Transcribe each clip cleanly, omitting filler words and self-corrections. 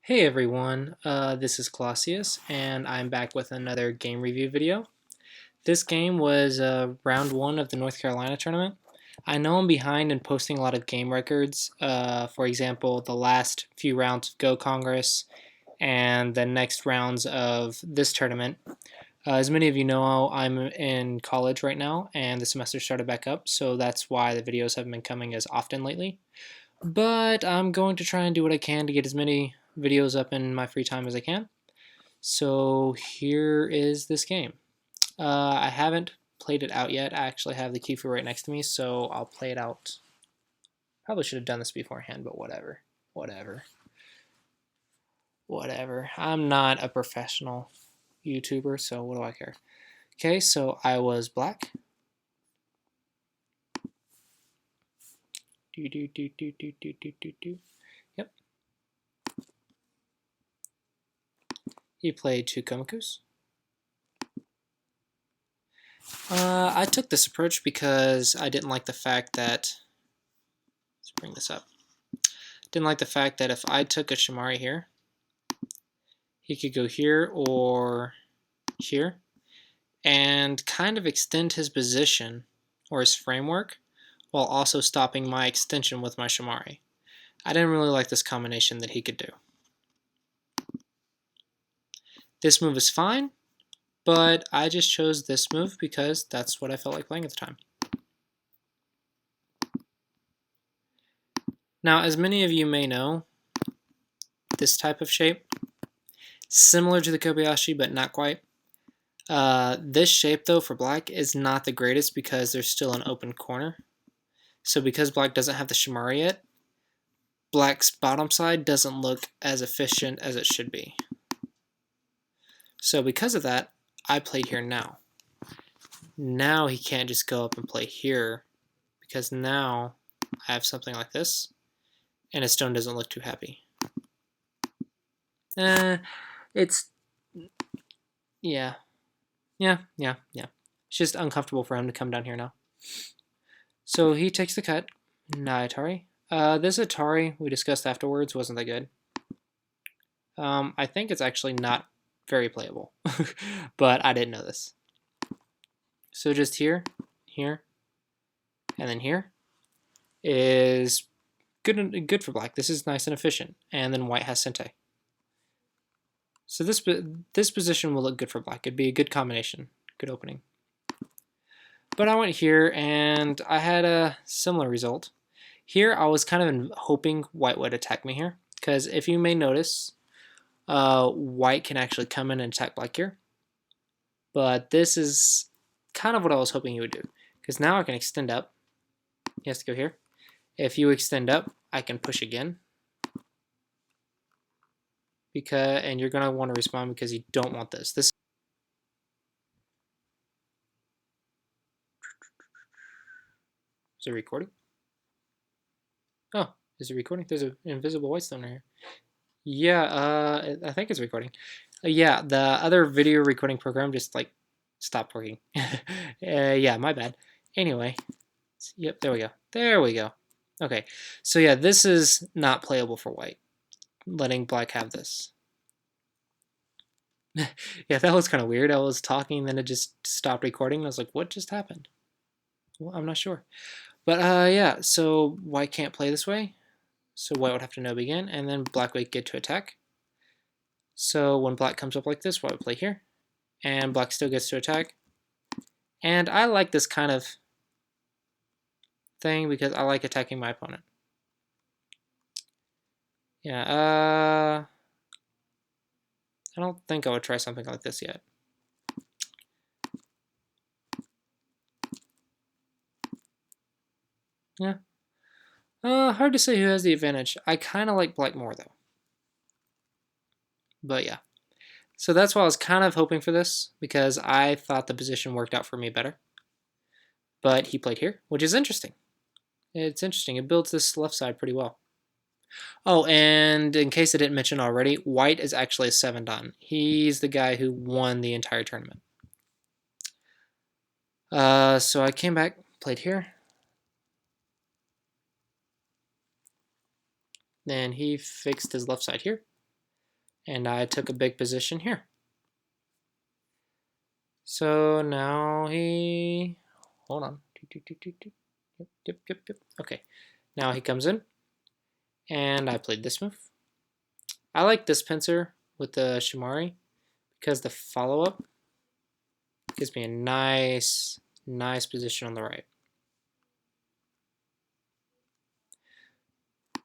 Hey everyone, this is Clossi, and I'm back with another game review video. This game was round one of the North Carolina tournament. I know I'm behind in posting a lot of game records, for example, the last few rounds of Go Congress and the next rounds of this tournament. As many of you know, I'm in college right now, and the semester started back up, so that's why the videos haven't been coming as often lately. But I'm going to try and do what I can to get as many videos up in my free time as I can. So here is this game. I haven't played it out yet. I actually have the key right next to me, so I'll play it out. Probably should have done this beforehand, but whatever. Whatever. I'm not a professional YouTuber, so what do I care? Okay, so I was black. Yep. He played two Komakus. I took this approach because I didn't like the fact that, let's bring this up, didn't like the fact that if I took a Shamari here, he could go here or here and kind of extend his position or his framework while also stopping my extension with my Shamari. I didn't really like this combination that he could do. This move is fine, but I just chose this move because that's what I felt like playing at the time. Now, as many of you may know, this type of shape, similar to the Kobayashi, but not quite. This shape, though, for black is not the greatest because there's still an open corner. So because black doesn't have the Shamari yet, black's bottom side doesn't look as efficient as it should be. So because of that, I played here now. Now he can't just go up and play here because now I have something like this and his stone doesn't look too happy. It's, yeah. It's just uncomfortable for him to come down here now. So he takes the cut. Nah, Atari. This Atari we discussed afterwards wasn't that good. I think it's actually not very playable, but I didn't know this. So just here, here, and then here is good for black. This is nice and efficient, and then white has Sente. So this position will look good for black. It'd be a good combination, good opening. But I went here, and I had a similar result. Here, I was kind of hoping white would attack me here, because if you may notice, white can actually come in and attack black here. But this is kind of what I was hoping he would do, because now I can extend up. He has to go here. If you extend up, I can push again. And you're going to want to respond because you don't want this. Is it recording? Oh, is it recording? There's an invisible white stone right here. Yeah, I think it's recording. Yeah, the other video recording program just like stopped working. Yeah, my bad. Anyway, yep, there we go. There we go. Okay, so yeah, this is not playable for white. Letting black have this. Yeah, that was kind of weird. I was talking, then it just stopped recording. I was like, what just happened? Well, I'm not sure. But yeah, so white can't play this way. So white would have to no begin, and then black would get to attack. So when black comes up like this, white would play here. And black still gets to attack. And I like this kind of thing because I like attacking my opponent. Yeah, I don't think I would try something like this yet. Yeah. Hard to say who has the advantage. I kind of like black more, though. But yeah. So that's why I was kind of hoping for this, because I thought the position worked out for me better. But he played here, which is interesting. It's interesting. It builds this left side pretty well. Oh, and in case I didn't mention already, white is actually a 7-dan. He's the guy who won the entire tournament. So I came back, played here. Then he fixed his left side here. And I took a big position here. So now he, hold on. Yep. Okay, now he comes in, and I played this move. I like this pincer with the Shimari because the follow-up gives me a nice position on the right.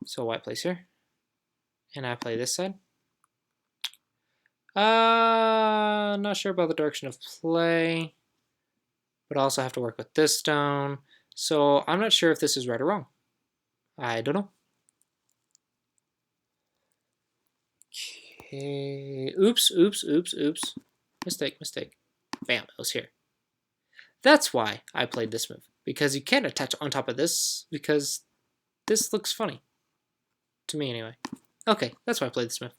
So white plays here, and I play this side. Not sure about the direction of play, but I also have to work with this stone. So I'm not sure if this is right or wrong. I don't know. Okay. Oops. Mistake. Bam, it was here. That's why I played this move. Because you can't attach on top of this, because this looks funny. To me, anyway. Okay, that's why I played this move.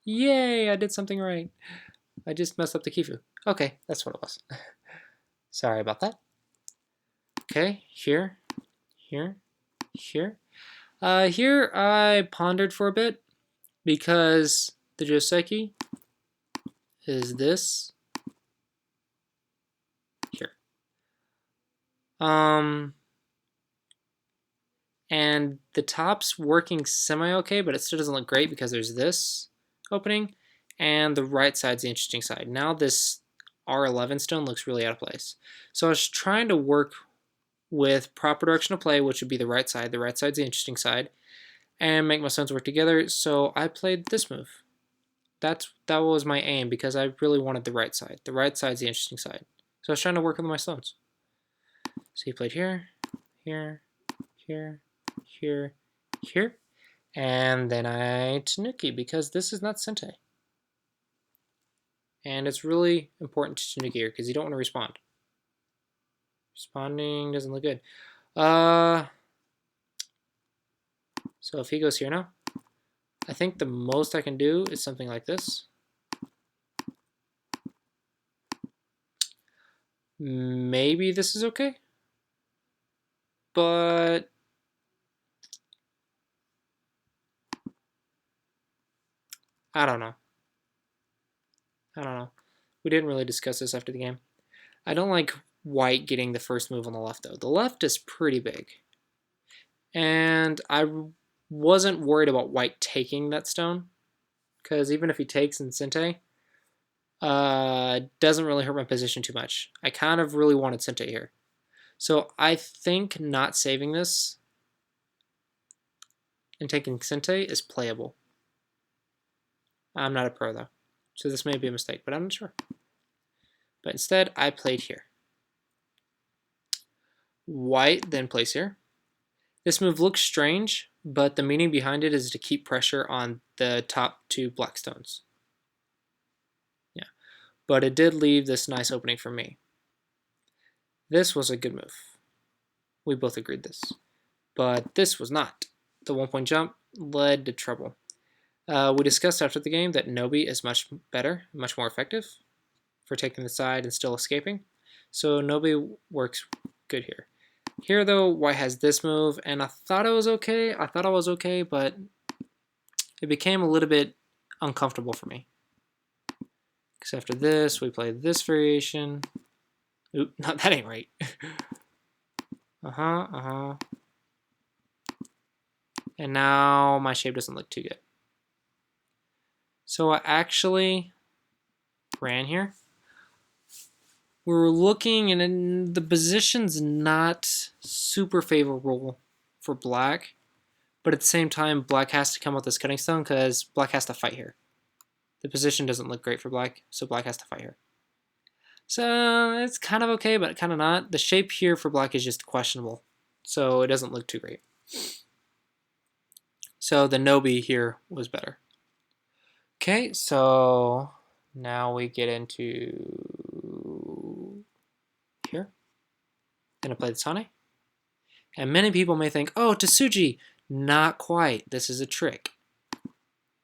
Yay, I did something right. I just messed up the Kifu. Okay, that's what it was. Sorry about that. Okay, here. Here I pondered for a bit because the Joseki is this here. And the top's working semi-okay, but it still doesn't look great because there's this opening, and the right side's the interesting side. Now this R11 stone looks really out of place. So I was trying to work with proper direction of play, which would be the right side. The right side's the interesting side, and make my stones work together. So I played this move. That was my aim because I really wanted the right side. The right side's the interesting side. So I was trying to work with my stones. So he played here, and then I Tanuki because this is not Sente. And it's really important to Tanuki here because you don't want to respond. Responding doesn't look good. So if he goes here now, I think the most I can do is something like this. Maybe this is okay. But I don't know. We didn't really discuss this after the game. I don't like white getting the first move on the left, though. The left is pretty big. And I wasn't worried about white taking that stone, because even if he takes in Sente, doesn't really hurt my position too much. I kind of really wanted Sente here. So I think not saving this and taking Sente is playable. I'm not a pro, though. So this may be a mistake, but I'm not sure. But instead, I played here. White then plays here. This move looks strange, but the meaning behind it is to keep pressure on the top two black stones. Yeah, but it did leave this nice opening for me. This was a good move. We both agreed this. But this was not. The 1-point jump led to trouble. We discussed after the game that Nobi is much better, much more effective for taking the side and still escaping. So Nobi works good here. Here, though, white has this move, and I thought it was okay. But it became a little bit uncomfortable for me. Because after this, we play this variation. Oop, no, that ain't right. And now my shape doesn't look too good. So I actually ran here. We were looking, and the position's not super favorable for black, but at the same time, black has to come with this cutting stone because black has to fight here. The position doesn't look great for black, so black has to fight here. So it's kind of okay, but kind of not. The shape here for black is just questionable, so it doesn't look too great. So the Nobi here was better. Okay, so now we get into here. Gonna play the Sane. And many people may think, oh, Tsuji. Not quite. This is a trick.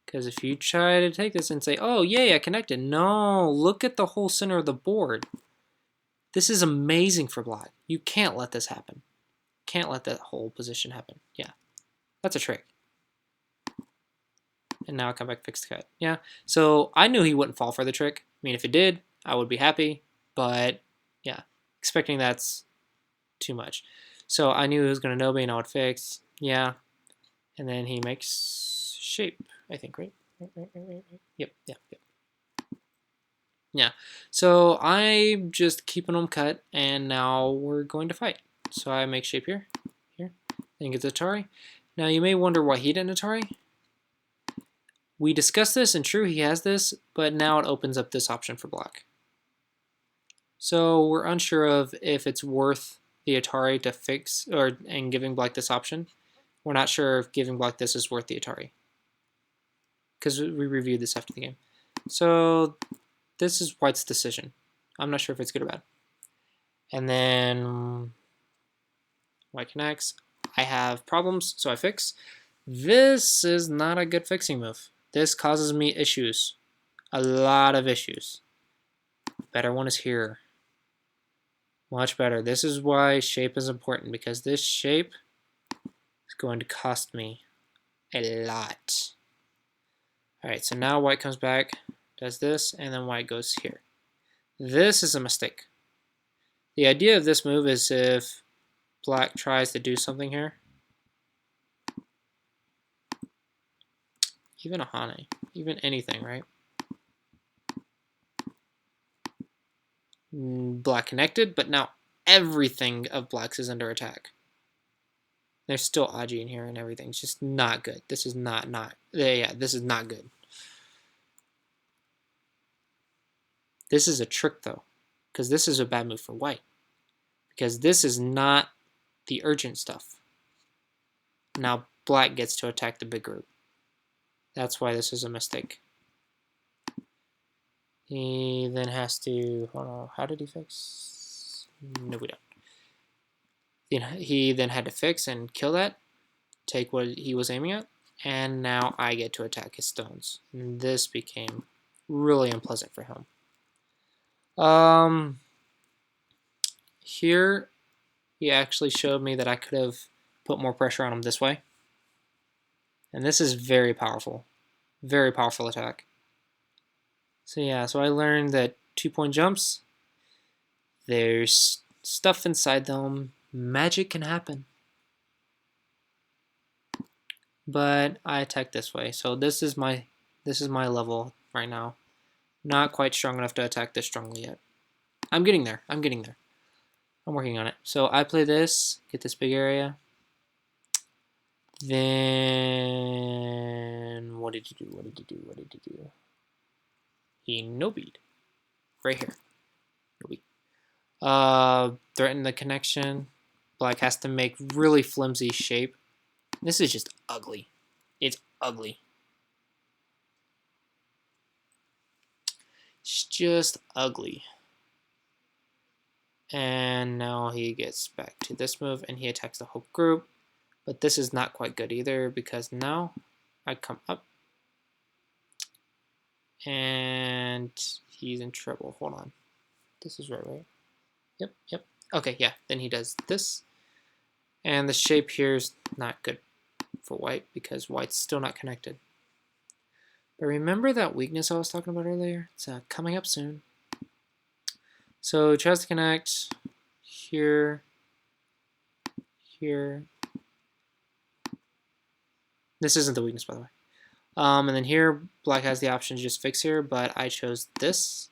Because if you try to take this and say, oh, yay, I connected. No, look at the whole center of the board. This is amazing for black. You can't let this happen. Can't let that whole position happen. Yeah, that's a trick. And now I come back, fix the cut. Yeah, so I knew he wouldn't fall for the trick. I mean, if it did, I would be happy. But yeah, expecting that's too much. So I knew he was going to no-bait and I would fix. Yeah. And then he makes shape, I think, right? Yep. Yeah. So I'm just keeping them cut, and now we're going to fight. So I make shape here. Then he gets Atari. Now you may wonder why he didn't Atari. We discussed this, and true, he has this, but now it opens up this option for black. So we're unsure of if it's worth the Atari to fix and giving black this option. We're not sure if giving black this is worth the Atari, because we reviewed this after the game. So this is white's decision. I'm not sure if it's good or bad. And then white connects. I have problems, so I fix. This is not a good fixing move. This causes me issues. A lot of issues. Better one is here. Much better. This is why shape is important, because this shape is going to cost me a lot. Alright, so now white comes back, does this, and then white goes here. This is a mistake. The idea of this move is if black tries to do something here, even a Hane, even anything, right? Black connected, but now everything of black's is under attack. There's still Aji in here and everything. It's just not good. This is not yeah, this is not good. This is a trick though, because this is a bad move for white. Because this is not the urgent stuff. Now black gets to attack the big group. That's why this is a mistake. He then has to, hold on, how did he fix? No, we don't. He then had to fix and kill that, take what he was aiming at, and now I get to attack his stones. And this became really unpleasant for him. Here, he actually showed me that I could have put more pressure on him this way. And this is very powerful attack. So yeah, so I learned that 2-point jumps, there's stuff inside them. Magic can happen. But I attack this way. So this is my level right now. Not quite strong enough to attack this strongly yet. I'm getting there. I'm working on it. So I play this, get this big area. Then what did he do? He no-bead. Right here. No-bead. Threaten the connection. Black has to make really flimsy shape. This is just ugly. It's ugly. It's just ugly. And now he gets back to this move and he attacks the whole group. But this is not quite good either, because now I come up and he's in trouble. Hold on. This is right? Yep. Okay, yeah. Then he does this. And the shape here is not good for white because white's still not connected. But remember that weakness I was talking about earlier? It's coming up soon. So tries to connect here. This isn't the weakness, by the way. And then here, black has the option to just fix here, but I chose this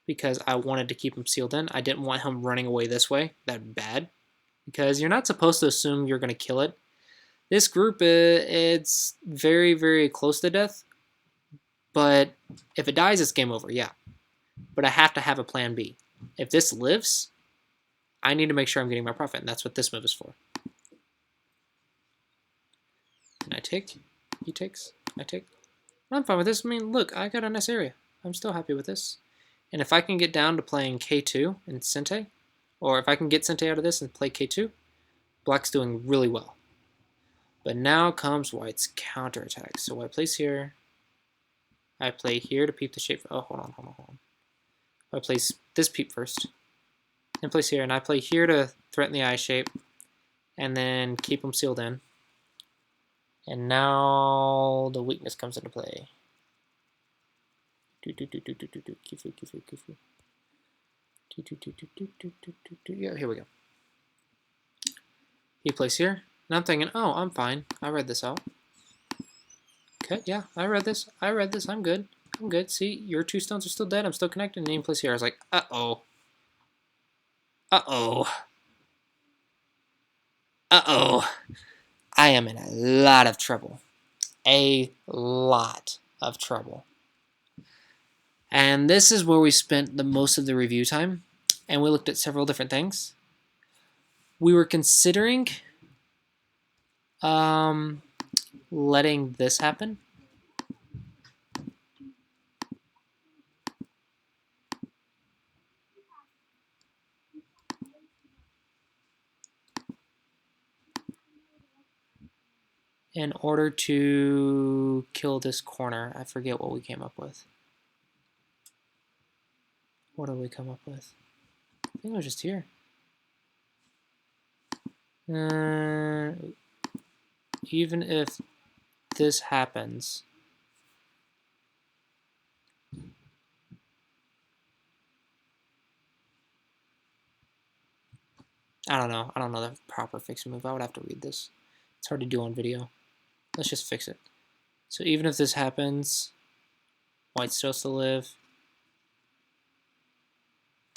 because I wanted to keep him sealed in. I didn't want him running away this way, that bad, because you're not supposed to assume you're going to kill it. This group, it's very, very close to death, but if it dies, it's game over, yeah. But I have to have a plan B. If this lives, I need to make sure I'm getting my profit, and that's what this move is for. And I take, he takes, I take. I'm fine with this. I mean, look, I got a nice area. I'm still happy with this. And if I can get down to playing K2 and Sente, or if I can get Sente out of this and play K2, black's doing really well. But now comes white's counterattack. So white plays here. I play here to peep the shape. Oh, hold on. I place this peep first. And place here, and I play here to threaten the eye shape, and then keep them sealed in. And now the weakness comes into play. Kifu. Yeah, here we go. He plays here. And I'm thinking, oh, I'm fine. I read this out. Okay, yeah, I read this. I'm good. I'm good. See, your 2 stones are still dead. I'm still connected. And he plays here. I was like, uh-oh. Uh-oh. Uh-oh. I am in a lot of trouble. A lot of trouble. And this is where we spent the most of the review time. And we looked at several different things. We were considering letting this happen. In order to kill this corner. I forget what we came up with. What did we come up with? I think it was just here. Even if this happens, I don't know. I don't know the proper fix move. I would have to read this. It's hard to do on video. Let's just fix it. So even if this happens, white still has to live.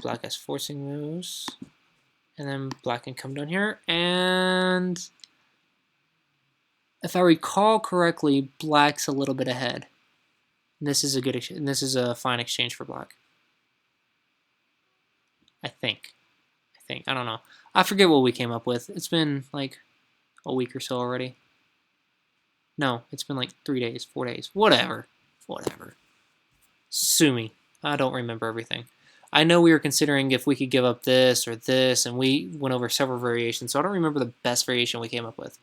Black has forcing moves. And then black can come down here. And if I recall correctly, black's a little bit ahead. And this is a good. And this is a fine exchange for black. I think. I don't know. I forget what we came up with. It's been like a week or so already. No, it's been like 3 days, 4 days, whatever. Sue me. I don't remember everything. I know we were considering if we could give up this or this, and we went over several variations, so I don't remember the best variation we came up with.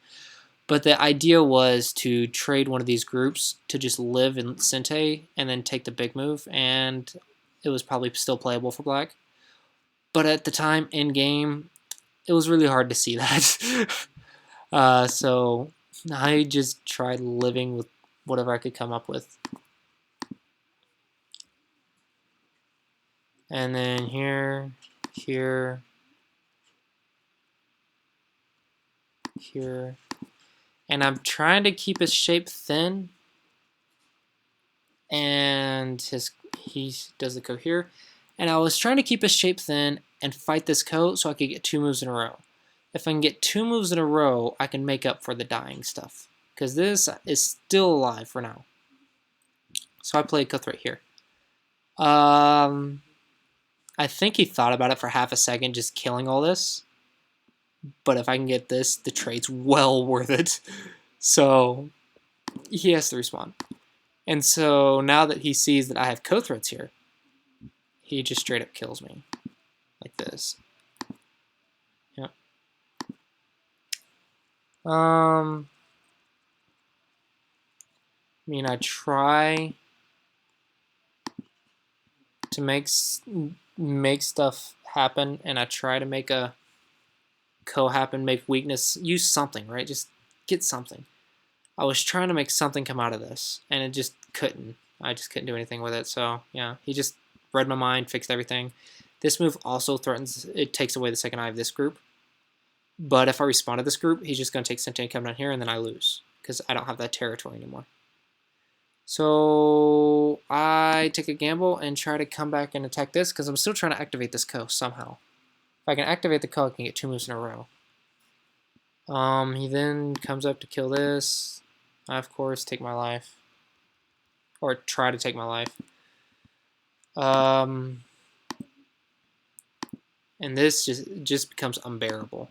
But the idea was to trade one of these groups to just live in Sente and then take the big move, and it was probably still playable for black. But at the time, in game, it was really hard to see that. So I just tried living with whatever I could come up with. And then here, and I'm trying to keep his shape thin, and he does the Ko here, and I was trying to keep his shape thin and fight this Ko so I could get 2 moves in a row. If I can get 2 moves in a row, I can make up for the dying stuff, because this is still alive for now. So I played Ko right here. I think he thought about it for half a second, just killing all this. But if I can get this, the trade's well worth it. So he has to respond. And so now that he sees that I have co-threads here, he just straight up kills me. Like this. Yep. I mean, I try to make stuff happen, and I try to make a happen, make weakness, use something, right? Just get something. I was trying to make something come out of this, and it just couldn't. I just couldn't do anything with it. So yeah, he just read my mind, fixed everything. This move also threatens, it takes away the second eye of this group. But if I respond to this group, he's just going to take Sente and come down here, and then I lose, because I don't have that territory anymore. So I take a gamble and try to come back and attack this, because I'm still trying to activate this Ko somehow. If I can activate the Ko, I can get 2 moves in a row. He then comes up to kill this. I, of course, take my life. Or try to take my life. And this just becomes unbearable.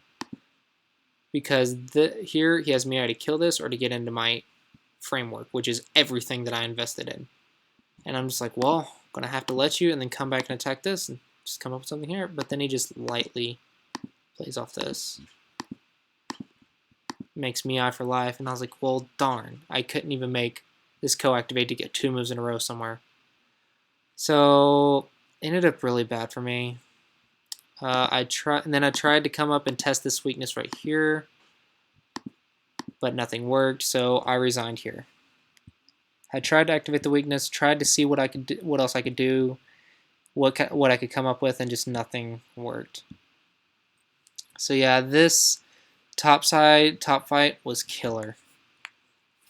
Because here he has me either to kill this or to get into my framework, which is everything that I invested in. And I'm just like, well, I'm going to have to let you and then come back and attack this and just come up with something here. But then he just lightly plays off this. Makes me eye for life. And I was like, well, darn. I couldn't even make this co-activate to get 2 moves in a row somewhere. So it ended up really bad for me. And then I tried to come up and test this weakness right here. but nothing worked, so I resigned here. I tried to activate the weakness, tried to see what I could do, what else I could do, what I could come up with, and just nothing worked. So yeah, this top fight was killer.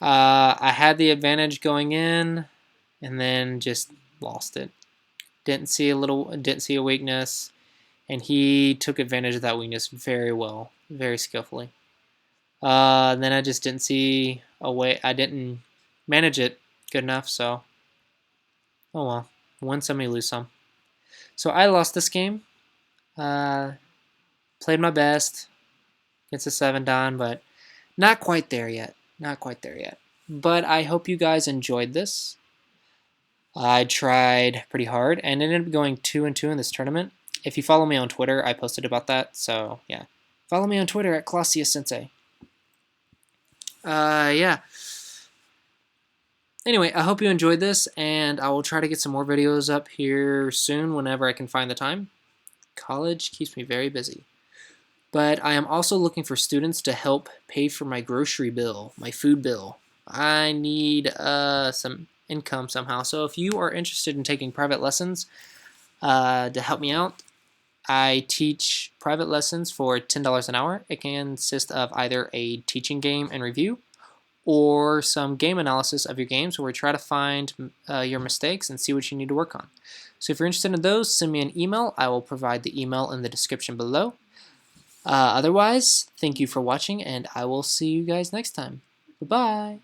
I had the advantage going in, and then just lost it. Didn't see a weakness, and he took advantage of that weakness very well, very skillfully. Then I just didn't see a way. I didn't manage it good enough, so oh well. Win some, you lose some. So I lost this game. Played my best against a 7-dan, but not quite there yet. Not quite there yet. But I hope you guys enjoyed this. I tried pretty hard and ended up going 2-2 in this tournament. If you follow me on Twitter, I posted about that. So yeah, follow me on Twitter at Clossi Sensei. Yeah. Anyway, I hope you enjoyed this, and I will try to get some more videos up here soon whenever I can find the time. College keeps me very busy. But I am also looking for students to help pay for my grocery bill, my food bill. I need some income somehow. So if you are interested in taking private lessons to help me out, I teach private lessons for $10 an hour. It can consist of either a teaching game and review, or some game analysis of your games where we try to find your mistakes and see what you need to work on. So if you're interested in those, send me an email. I will provide the email in the description below. Otherwise, thank you for watching, and I will see you guys next time. Bye-bye.